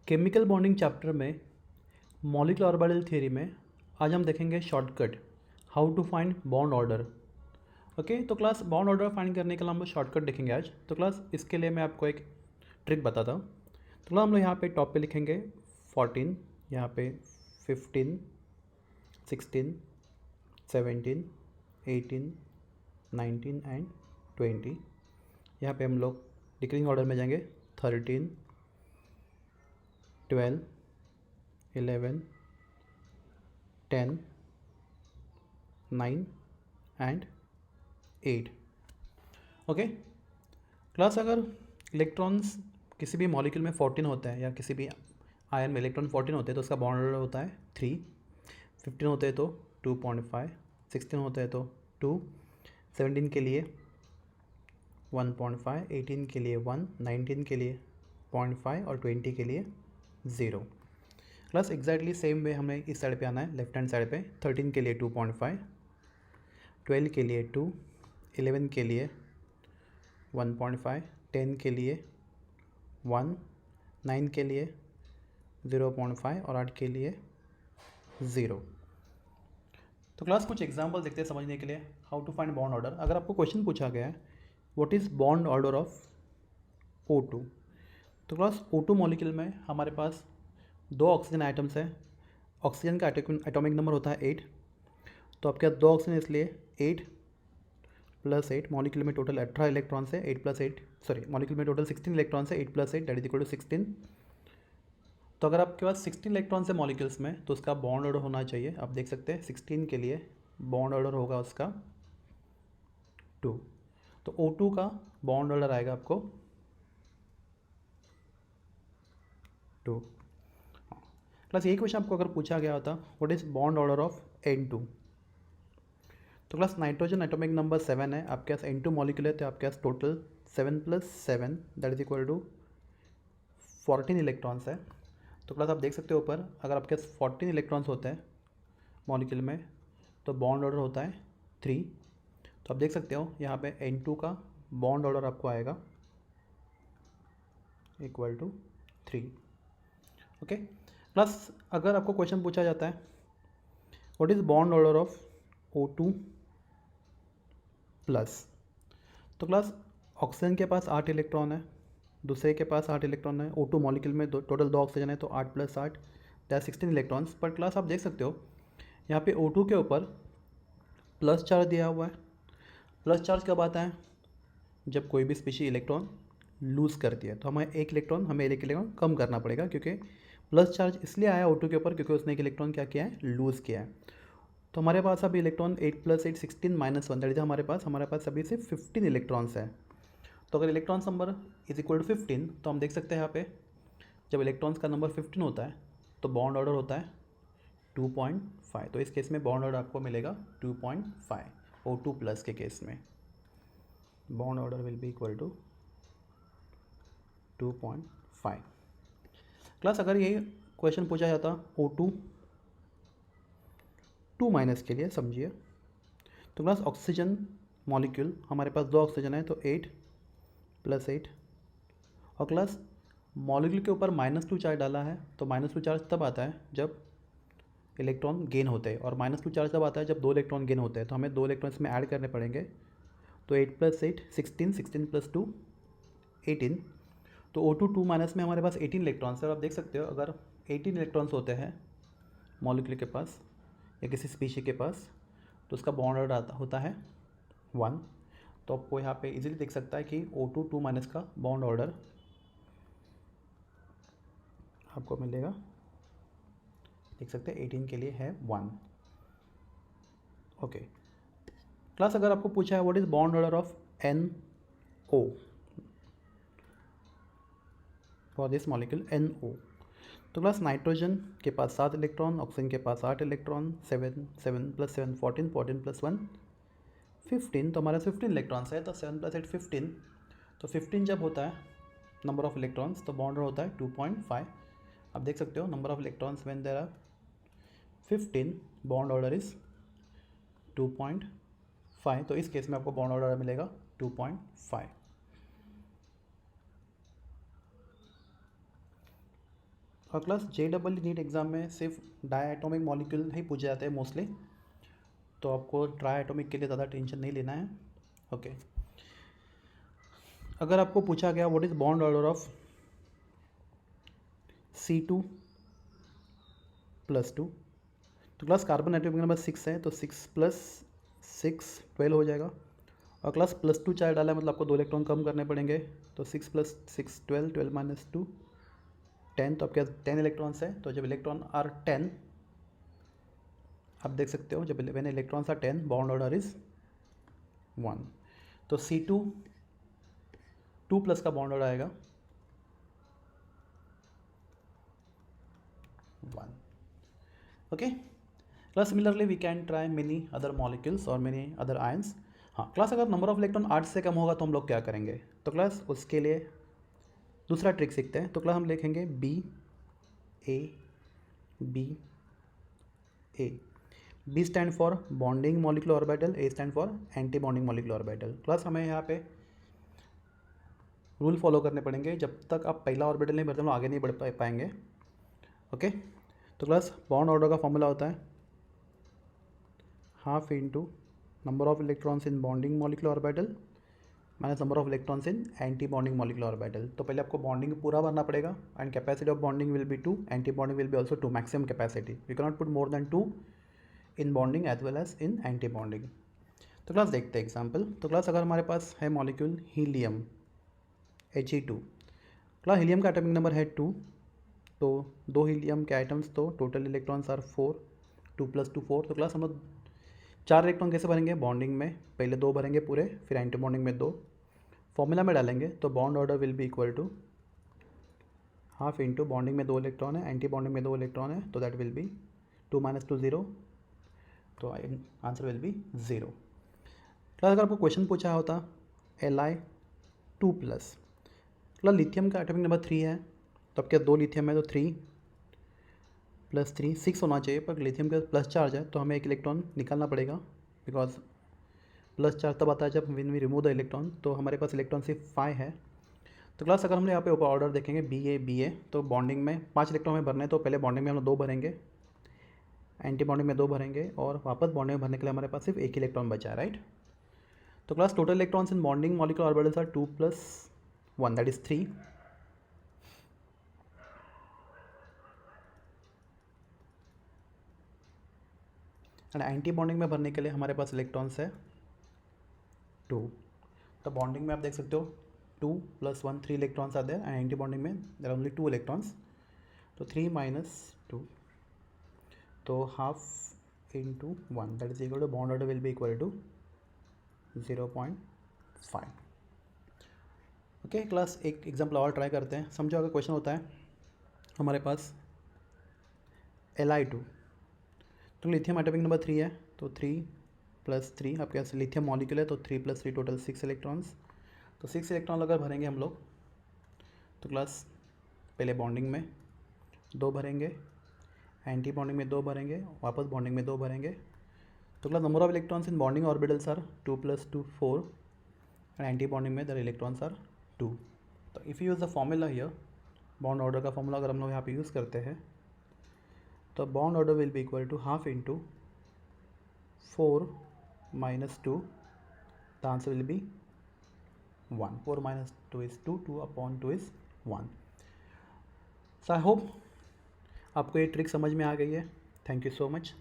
Chemical bonding chapter में molecular orbital theory में आज हम देखेंगे shortcut how to find bond order. Okay, तो क्लास बॉन्ड ऑर्डर फाइंड करने के लिए हम लोग शॉर्टकट देखेंगे आज। तो क्लास इसके लिए मैं आपको एक ट्रिक बताता हूँ। तो क्लास हम लोग यहाँ पे टॉप पे लिखेंगे 14, यहाँ पे 15, 16, 17, 18, 19 एंड 20। यहाँ पे हम लोग डिक्रीजिंग ऑर्डर में जाएंगे 13, 12, 11, 10, 9 एंड 8। ओके क्लास, अगर इलेक्ट्रॉन्स किसी भी मॉलिक्यूल में 14 होता है या किसी भी आयन में इलेक्ट्रॉन 14 होते हैं तो उसका बॉन्ड ऑर्डर होता है 3, 15 होते हैं तो 2.5, 16 होते हैं तो 2, 17 के लिए 1.5, 18 के लिए 1, 19 के लिए 0.5 और 20 के लिए 0। प्लस एग्जैक्टली सेम वे हमें इस साइड पे आना है, लेफ्ट हैंड साइड पे 13 के लिए 2.5, 12 के लिए 2, 11 के लिए 1.5, 10 के लिए 1, 9 के लिए 0.5 और 8 के लिए 0। तो क्लास कुछ एग्जांपल देखते हैं समझने के लिए how to find bond order. अगर आपको क्वेश्चन पूछा गया है what is bond order of O2, तो क्लास O2 मॉलिक्यूल में हमारे पास 2 ऑक्सीजन आइटम्स है। ऑक्सीजन का एटॉमिक नंबर होता है 8, तो आपके पास 2 ऑक्सीजन इसलिए 8 + 8 मॉलिक्यूल में टोटल 18 इलेक्ट्रॉन्स है। 8 + 8 सॉरी मॉलिक्यूल में टोटल 16 इलेक्ट्रॉन्स है। 8 + 8 दैट इज इक्वल टू 16। तो अगर आपके पास 16 इलेक्ट्रॉन्स है मॉलिक्यूल्स में तो उसका बॉन्ड ऑर्डर होना चाहिए। आप देख सकते हैं 16 के लिए बॉन्ड ऑर्डर होगा उसका 2। तो O2 का बॉन्ड ऑर्डर आएगा आपको 2। क्लास यही क्वेश्चन आपको अगर पूछा गया होता what is bond order of N2, तो क्लास नाइट्रोजन एटॉमिक नंबर 7 है, आपके पास N2 मॉलिक्यूल है तो आपके पास total 7 + 7 that is equal to 14 electrons है। तो क्लास आप देख सकते हो ऊपर अगर आपके पास 14 इलेक्ट्रॉन्स होते हैं मॉलिक्यूल में तो बॉन्ड ऑर्डर होता है 3। तो आप देख सकते हो यहाँ पे N2 का बॉन्ड ऑर्डर आपको आएगा इक्वल टू 3। ओके प्लस अगर आपको क्वेश्चन पूछा जाता है what is bond order of O2 plus, तो क्लास ऑक्सीजन के पास 8 इलेक्ट्रॉन है, दूसरे के पास 8 इलेक्ट्रॉन है। O2 मॉलिक्यूल में टोटल 2 ऑक्सीजन है तो 8 + 8 दैट 16 इलेक्ट्रॉन्स। पर क्लास आप देख सकते हो यहाँ पे O2 के ऊपर प्लस चार्ज दिया हुआ है। प्लस चार्ज कब आता है जब कोई भी स्पीशी इलेक्ट्रॉन लूज़ करती है, तो हमें एक इलेक्ट्रॉन कम करना पड़ेगा क्योंकि प्लस चार्ज इसलिए आया O2 के ऊपर क्योंकि उसने एक इलेक्ट्रॉन क्या किया है, लूज़ किया है। तो हमारे पास अभी इलेक्ट्रॉन 8 + 8 16 - 1 दैट इज हमारे पास अभी सिर्फ 15 इलेक्ट्रॉन्स है। तो अगर electrons number is equal to 15 तो हम देख सकते हैं यहाँ पे जब इलेक्ट्रॉन्स का नंबर 15 होता है तो बॉन्ड ऑर्डर होता है 2.5। तो इस केस में बॉन्ड ऑर्डर आपको मिलेगा 2.5। O2 प्लस के केस में bond order will be equal to 2.5। Class अगर ये क्वेश्चन पूछा जाता O2 2- के लिए समझिए, तो क्लास ऑक्सीजन मॉलिक्यूल हमारे पास 2 ऑक्सीजन है तो 8 + 8 और क्लास मॉलिक्यूल के ऊपर -2 चार्ज डाला है तो -2 चार्ज तब आता है जब इलेक्ट्रॉन गेन होते हैं और -2 चार्ज तब आता है जब 2 इलेक्ट्रॉन गेन होते हैं। तो हमें 2 इलेक्ट्रॉन इसमें ऐड करने पड़ेंगे। तो 8 + 8 16, 16 + 2 18। तो O2 2- में हमारे पास 18 इलेक्ट्रॉन्स है और आप देख सकते हो अगर 18 इलेक्ट्रॉन्स होते हैं मॉलिक्यूल के पास या किसी स्पीशी के पास तो उसका बॉन्ड ऑर्डर होता है 1। तो आपको यहाँ पे इजीली देख सकता है कि O2 2- का बॉन्ड ऑर्डर आपको मिलेगा, देख सकते हैं 18 के लिए है 1। ओके क्लास अगर आपको पूछा है what is bond order of NO for this molecule NO, तो क्लास नाइट्रोजन के पास 7 इलेक्ट्रॉन, ऑक्सीजन के पास 8 इलेक्ट्रॉन, 7 7 + 7 14, 14 + 1 15। तो हमारा 15 इलेक्ट्रॉन्स है तो 7 + 8 15। तो 15 जब होता है नंबर ऑफ इलेक्ट्रॉन्स तो बॉन्ड होता है 2.5। आप देख सकते हो number of electrons when there are 15 bond order is 2.5। तो इस केस में आपको बॉन्ड ऑर्डर मिलेगा 2.5। और क्लास JEE नीट एग्ज़ाम में सिर्फ डायटोमिक मॉलिक्यूल ही पूछे जाते हैं मोस्टली, तो आपको ट्राई एटॉमिक के लिए ज़्यादा टेंशन नहीं लेना है। ओके, अगर आपको पूछा गया what is bond order of C2+2, तो क्लास कार्बन एटॉमिक नंबर 6 है, तो 6 + 6 12 हो जाएगा। और क्लास +2 चार डाला है, मतलब आपको 2 इलेक्ट्रॉन कम करने पड़ेंगे, तो 6 + 6 12, 12 - 2 10, तो आपके पास 10 इलेक्ट्रॉन्स है। तो जब इलेक्ट्रॉन आर 10, आप देख सकते हो जब when electrons are 10 bond order is 1, तो C2 2+ का बॉन्ड ऑर्डर आएगा 1। Okay class, similarly we can try many other molecules और मेनी अदर आयंस। हाँ क्लास, अगर नंबर ऑफ इलेक्ट्रॉन 8 से कम होगा तो हम लोग क्या करेंगे, तो क्लास उसके लिए दूसरा ट्रिक सीखते हैं। तो क्लास हम लिखेंगे BA BA। B stand for bonding molecular orbital, A stand for anti bonding molecular orbital. Class हमें यहाँ पे रूल फॉलो करने पड़ेंगे, जब तक आप पहला ऑर्बिटल नहीं भरते हम आगे नहीं बढ़ पाएंगे। ओके, तो क्लास बॉन्ड ऑर्डर का फॉर्मूला होता है half into number of electrons in bonding molecular orbital minus number of electrons in anti bonding molecular orbital. तो पहले आपको बॉन्डिंग पूरा भरना पड़ेगा, and capacity of bonding will be 2, anti bonding will be also 2, maximum capacity you can not put more than 2 in bonding as well as in anti bonding. तो class देखते हैं example. तो क्लास अगर हमारे पास है molecule helium He2, class helium का atomic number है 2, तो 2 हीलियम के आइटम्स, तो टोटल इलेक्ट्रॉन्स आर 4, 2 + 2 4। तो क्लास हम लोग 4 इलेक्ट्रॉन कैसे भरेंगे, बॉन्डिंग में पहले 2 भरेंगे पूरे, फिर एंटी बॉन्डिंग में 2, फॉर्मूला में डालेंगे। तो bond order will be equal to half into bonding में 2 इलेक्ट्रॉन है, एंटी बॉन्डिंग में 2 इलेक्ट्रॉन है, तो दैट विल बी 2 - 2 0, तो आंसर विल बी 0। क्लास अगर आपको क्वेश्चन पूछा होता Li2+, क्लास लिथियम का एटॉमिक नंबर 3 है, तो अब क्या 2 लिथियम है, तो 3 + 3 6 होना चाहिए, पर लिथियम का प्लस चार्ज है तो हमें एक इलेक्ट्रॉन निकालना पड़ेगा, बिकॉज प्लस चार्ज तब आता है जब when we remove the electron. तो हमारे पास इलेक्ट्रॉन सिर्फ 5 है। तो क्लास अगर हमने यहाँ पे ऊपर ऑर्डर देखेंगे BA, तो बॉन्डिंग में 5 इलेक्ट्रॉन में भरने हैं, तो पहले बॉन्डिंग में हम 2 भरेंगे, एंटी बॉन्डिंग में 2 भरेंगे, और वापस बॉन्डिंग में भरने के लिए हमारे पास सिर्फ एक इलेक्ट्रॉन बचा है, राइट। तो class total electrons in bonding molecular orbitals are 2 + 1, that is 3। And anti bonding में भरने के लिए हमारे पास इलेक्ट्रॉन्स है 2। तो बॉन्डिंग में आप देख सकते हो 2 + 1 3 electrons are there, and anti bonding में देयर आर ओनली 2 इलेक्ट्रॉन्स, तो 3 - 2, तो half into 1 that is equal to bond order will be equal to 0.5। Okay class, एक एग्जाम्पल और ट्राई करते हैं। समझो अगर क्वेश्चन होता है हमारे पास Li2, तो लिथियम एटॉमिक नंबर 3 है, तो 3 + 3 आपके पास लिथियम मॉलिक्यूल है, तो 3 + 3 टोटल 6 इलेक्ट्रॉन्स। तो 6 इलेक्ट्रॉन अगर भरेंगे हम लोग, तो क्लास पहले बॉन्डिंग में 2 भरेंगे, एंटी बॉन्डिंग में 2 भरेंगे, वापस बॉन्डिंग में 2 भरेंगे। तो class number of electrons in bonding orbitals are 2 + 2 4, and anti bonding में द इलेक्ट्रॉन्स आर 2। तो if you use the formula here, bond order का फॉर्मूला अगर हम लोग यहाँ पे यूज़ करते हैं, तो bond order will be equal to half into 4 - 2, the answer will be 1। 4 - 2 is 2, 2/2 is 1। So I hope आपको ये ट्रिक समझ में आ गई है। Thank you so much.